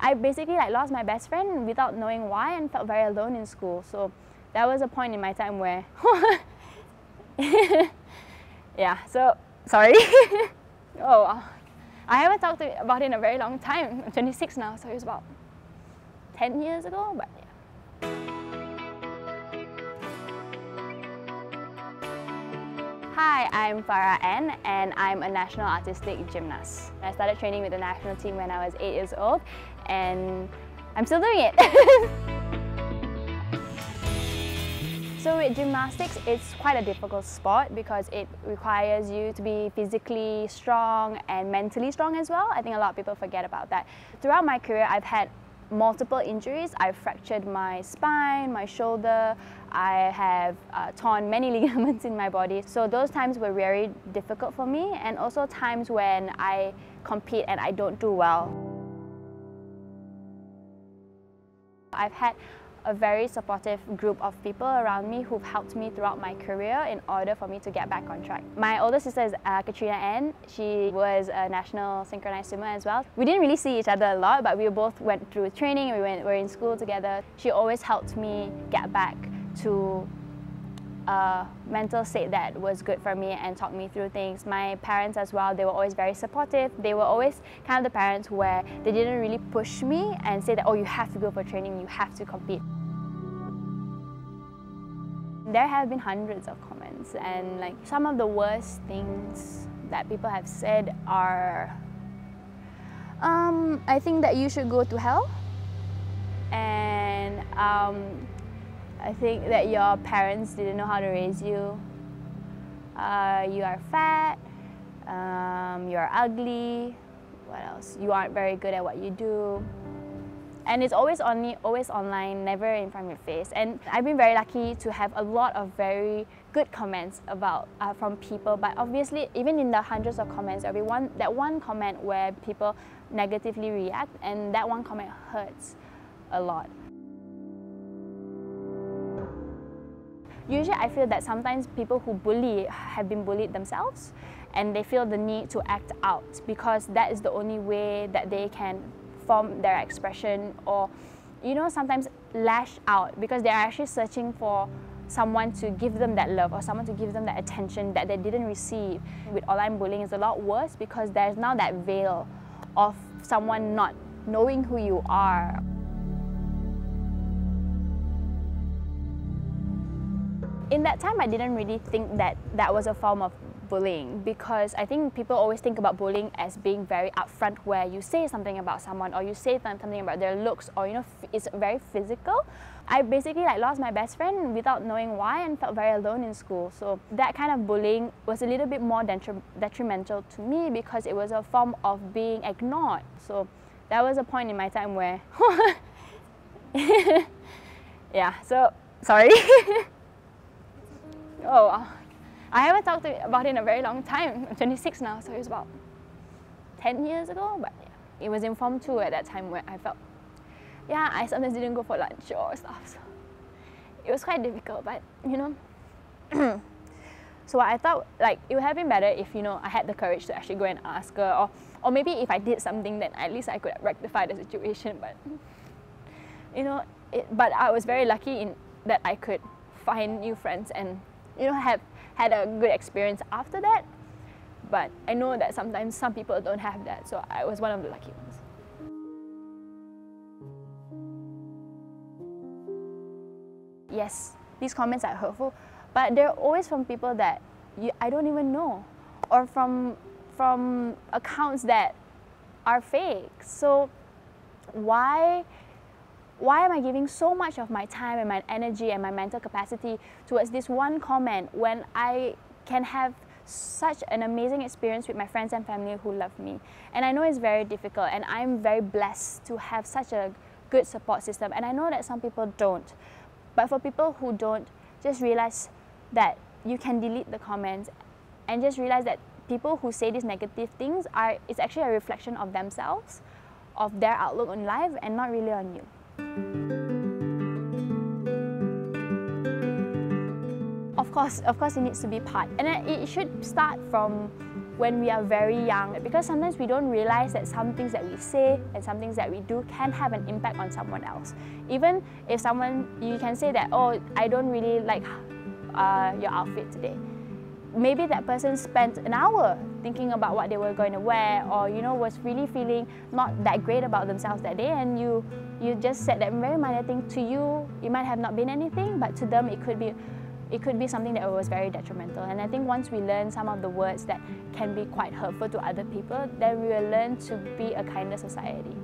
I basically lost my best friend without knowing why and felt very alone in school. So that was a point in my time where yeah, so sorry. Oh wow. I haven't talked about it in a very long time. I'm 26 now, so it was about 10 years ago, but yeah. Hi, I'm Farah Ann and I'm a national artistic gymnast. I started training with the national team when I was 8 years old and I'm still doing it. So with gymnastics, it's quite a difficult sport because it requires you to be physically strong and mentally strong as well. I think a lot of people forget about that. Throughout my career, I've had multiple injuries. I've fractured my spine, my shoulder, I have torn many ligaments in my body. So those times were very difficult for me, and also times when I compete and I don't do well. I've had a very supportive group of people around me who've helped me throughout my career in order for me to get back on track. My older sister is Katrina Ann. She was a national synchronized swimmer as well. We didn't really see each other a lot, but we both went through training, we were in school together. She always helped me get back to a mental state that was good for me and talked me through things. My parents as well, they were always very supportive. They were always kind of the parents where they didn't really push me and say that, oh, you have to go for training, you have to compete. There have been hundreds of comments, and some of the worst things that people have said are, I think that you should go to hell, and I think that your parents didn't know how to raise you, you are fat, you're ugly, what else? You aren't very good at what you do. And it's always on me, always online, never in front of your face. And I've been very lucky to have a lot of very good comments about from people. But obviously, even in the hundreds of comments, there'll be that one comment where people negatively react, and that one comment hurts a lot. Usually, I feel that sometimes people who bully have been bullied themselves, and they feel the need to act out because that is the only way that they can form their expression, or sometimes lash out because they are actually searching for someone to give them that love or someone to give them that attention that they didn't receive. With online bullying, it's a lot worse because there's now that veil of someone not knowing who you are. In that time, I didn't really think that that was a form of bullying, because I think people always think about bullying as being very upfront, where you say something about someone or you say something about their looks, or it's very physical. I basically lost my best friend without knowing why and felt very alone in school. So that kind of bullying was a little bit more detrimental to me because it was a form of being ignored. So that was a point in my time where yeah, so sorry. Oh wow. I haven't talked about it in a very long time. I'm 26 now, so it was about 10 years ago, but yeah. It was impromptu at that time where I felt, yeah, I sometimes didn't go for lunch or stuff, so it was quite difficult, but so I thought it would have been better if, I had the courage to actually go and ask her, or maybe if I did something, then at least I could rectify the situation, but but I was very lucky in that I could find new friends and have had a good experience after that. But I know that sometimes some people don't have that, so I was one of the lucky ones. Yes, these comments are hurtful, but they're always from people that I don't even know, or from accounts that are fake. So why am I giving so much of my time and my energy and my mental capacity towards this one comment when I can have such an amazing experience with my friends and family who love me? And I know it's very difficult, and I'm very blessed to have such a good support system, and I know that some people don't. But for people who don't, just realize that you can delete the comments, and just realize that people who say these negative things it's actually a reflection of themselves, of their outlook on life, and not really on you. Of course it needs to be part, and it should start from when we are very young, because sometimes we don't realize that some things that we say and some things that we do can have an impact on someone else. Even if you can say that, oh, I don't really like your outfit today. Maybe that person spent an hour thinking about what they were going to wear, or was really feeling not that great about themselves that day, and you just said that very minor thing. To you, it might have not been anything, but to them it could be something that was very detrimental. And I think once we learn some of the words that can be quite hurtful to other people, then we will learn to be a kinder society.